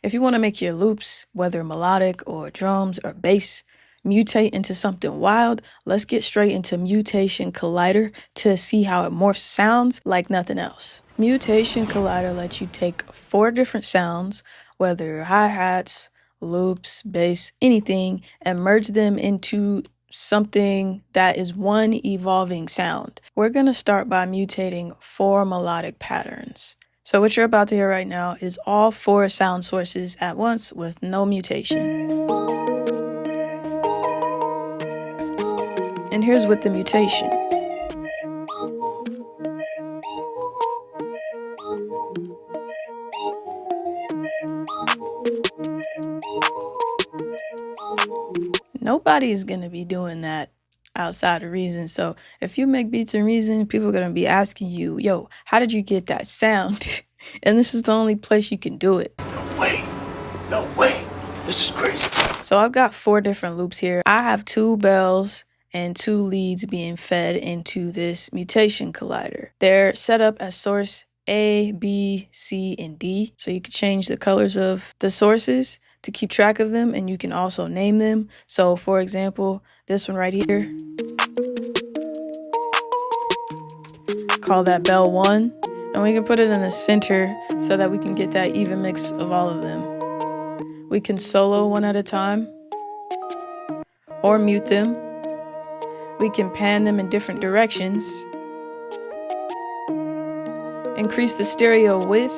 If you want to make your loops, whether melodic or drums or bass, mutate into something wild, let's get straight into Mutation Collider to see how it morphs sounds like nothing else. Mutation Collider lets you take 4 different sounds, whether hi-hats, loops, bass, anything, and merge them into something that is one evolving sound. We're going to start by mutating 4 melodic patterns. So what you're about to hear right now is all 4 sound sources at once with no mutation. And here's with the mutation. Nobody's going to be doing that outside of Reason. So if you make beats in Reason, people are going to be asking you, yo, how did you get that sound? And this is the only place you can do it. No way, this is crazy. So I've got 4 different loops here. I have 2 bells and 2 leads being fed into this Mutation Collider. They're set up as source A, B, C, and D. So you can change the colors of the sources to keep track of them, and you can also name them. So for example, this one right here, call that bell 1, and we can put it in the center so that we can get that even mix of all of them. We can solo one at a time or mute them. We can pan them in different directions, increase the stereo width.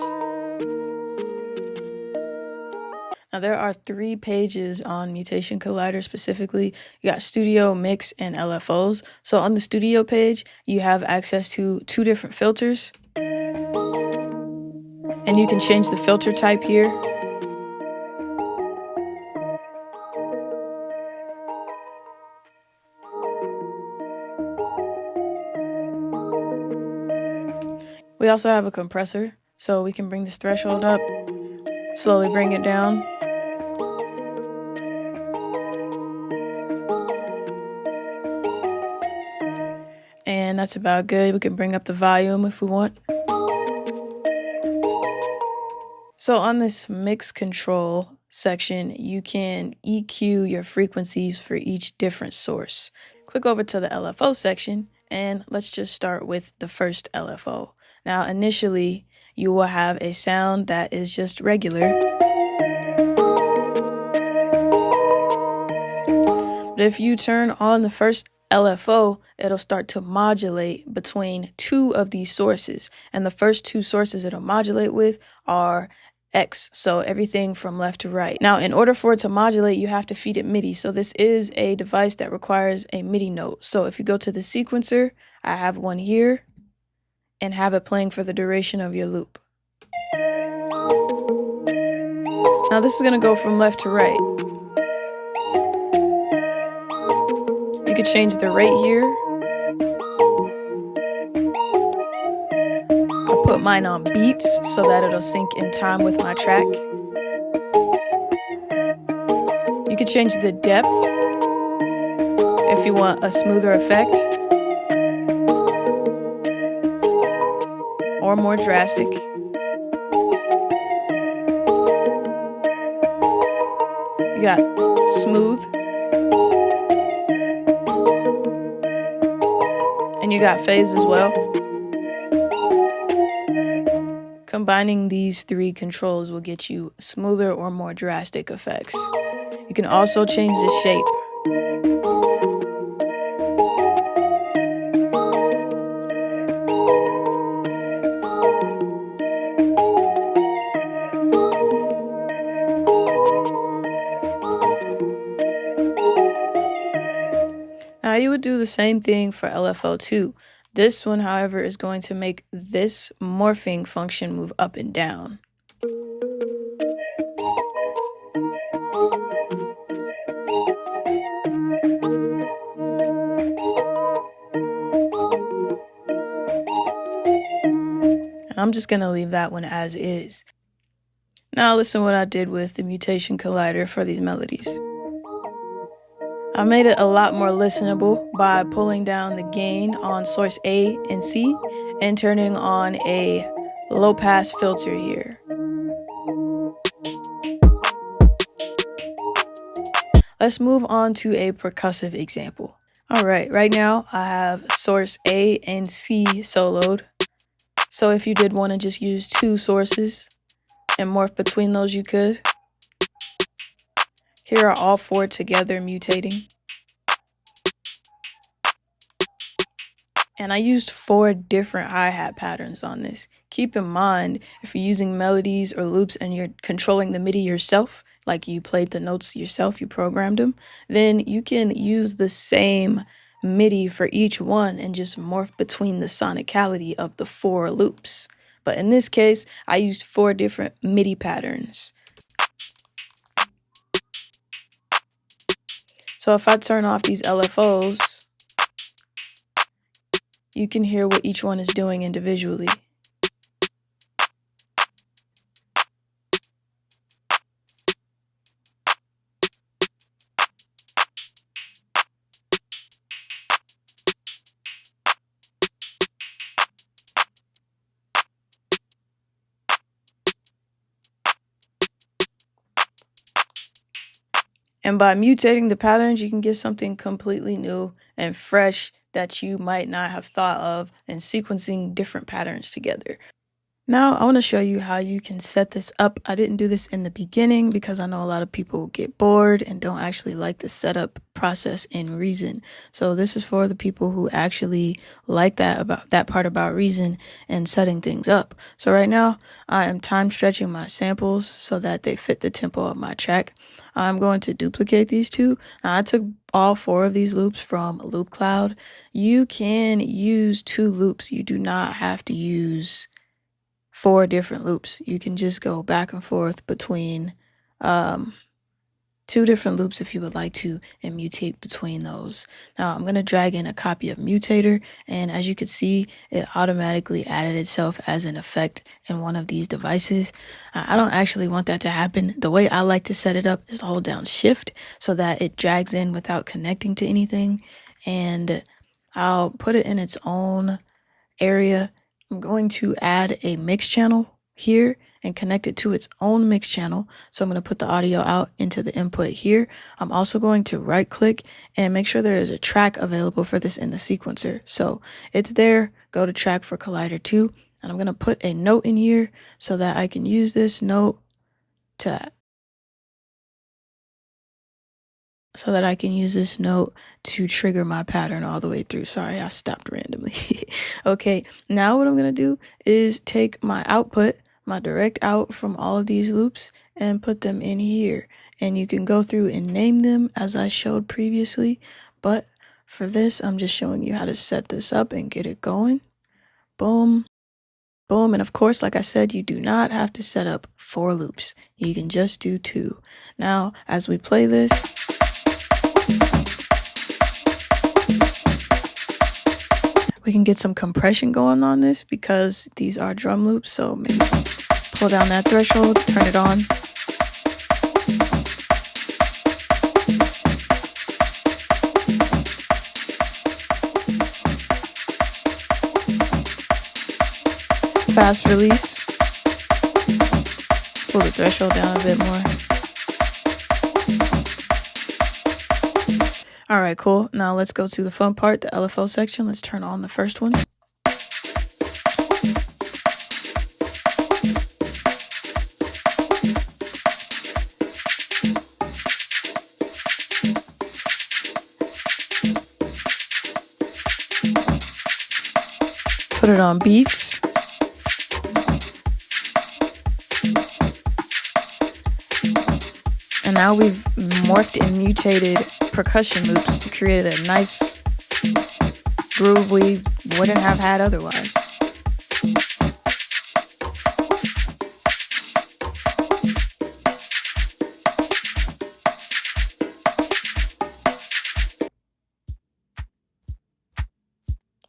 Now there are 3 pages on Mutation Collider specifically. You got Studio, Mix, and LFOs. So on the Studio page, you have access to 2 different filters. And you can change the filter type here. We also have a compressor, so we can bring this threshold up, slowly bring it down. And that's about good. We can bring up the volume if we want. So on this mix control section, you can EQ your frequencies for each different source. Click over to the LFO section, and let's just start with the first LFO. Now, initially, you will have a sound that is just regular. But if you turn on the first LFO, it'll start to modulate between 2 of these sources. And the first 2 sources it'll modulate with are X, so everything from left to right. Now, in order for it to modulate, you have to feed it MIDI. So this is a device that requires a MIDI note. So if you go to the sequencer, I have one here, and have it playing for the duration of your loop. Now this is going to go from left to right. You could change the rate here. I'll put mine on beats so that it'll sync in time with my track. You could change the depth if you want a smoother effect, or more drastic. You got smooth, and you got phase as well. Combining these 3 controls will get you smoother or more drastic effects. You can also change the shape. Now you would do the same thing for LFO2. This one, however, is going to make this morphing function move up and down. And I'm just going to leave that one as is. Now listen what I did with the Mutation Collider for these melodies. I made it a lot more listenable by pulling down the gain on source A and C and turning on a low pass filter here. Let's move on to a percussive example. Alright, right now I have source A and C soloed. So if you did want to just use two sources and morph between those, you could. Here are all four together mutating. And I used 4 different hi-hat patterns on this. Keep in mind, if you're using melodies or loops and you're controlling the MIDI yourself, like you played the notes yourself, you programmed them, then you can use the same MIDI for each one and just morph between the sonicality of the 4 loops. But in this case, I used 4 different MIDI patterns. So if I turn off these LFOs, you can hear what each one is doing individually. And by mutating the patterns, you can get something completely new and fresh that you might not have thought of, and sequencing different patterns together. Now, I want to show you how you can set this up. I didn't do this in the beginning because I know a lot of people get bored and don't actually like the setup process in Reason. So this is for the people who actually like that part about Reason and setting things up. So right now, I am time stretching my samples so that they fit the tempo of my track. I'm going to duplicate these two. Now, I took all 4 of these loops from Loop Cloud. You can use 2 loops. You do not have to use 4 different loops. You can just go back and forth between 2 different loops if you would like to, and mutate between those. Now I'm going to drag in a copy of Mutator, and as you can see, it automatically added itself as an effect in one of these devices. I don't actually want that to happen. The way I like to set it up is to hold down Shift so that it drags in without connecting to anything, and I'll put it in its own area. I'm going to add a mix channel here and connect it to its own mix channel. So I'm going to put the audio out into the input here. I'm also going to right click and make sure there is a track available for this in the sequencer. So it's there. Go to track for Collider 2. And I'm going to put a note in here so that I can use this note to trigger my pattern all the way through. Sorry, I stopped randomly. Okay, now what I'm going to do is take my output, my direct out from all of these loops, and put them in here. And you can go through and name them as I showed previously. But for this, I'm just showing you how to set this up and get it going. Boom. Boom. And of course, like I said, you do not have to set up 4 loops. You can just do 2. Now, as we play this, we can get some compression going on this because these are drum loops. So maybe pull down that threshold, turn it on. Fast release. Pull the threshold down a bit more. All right, cool. Now let's go to the fun part, the LFO section. Let's turn on the first one. Put it on beats. And now we've morphed and mutated percussion loops to create a nice groove we wouldn't have had otherwise.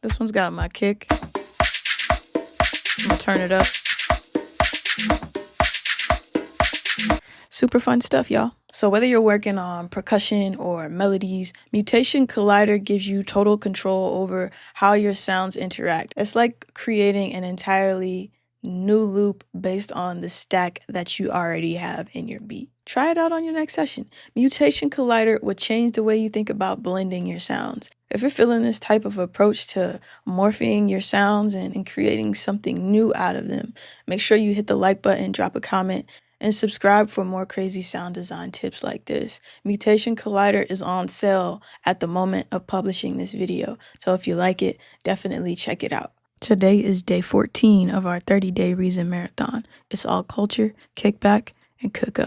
This one's got my kick. I'm gonna turn it up. Super fun stuff, y'all. So whether you're working on percussion or melodies, Mutation Collider gives you total control over how your sounds interact. It's like creating an entirely new loop based on the stack that you already have in your beat. Try it out on your next session. Mutation Collider will change the way you think about blending your sounds. If you're feeling this type of approach to morphing your sounds and creating something new out of them, make sure you hit the like button, drop a comment, and subscribe for more crazy sound design tips like this. Mutation Collider is on sale at the moment of publishing this video, so if you like it, definitely check it out. Today is day 14 of our 30-day Reason Marathon. It's all culture, kickback, and cook up.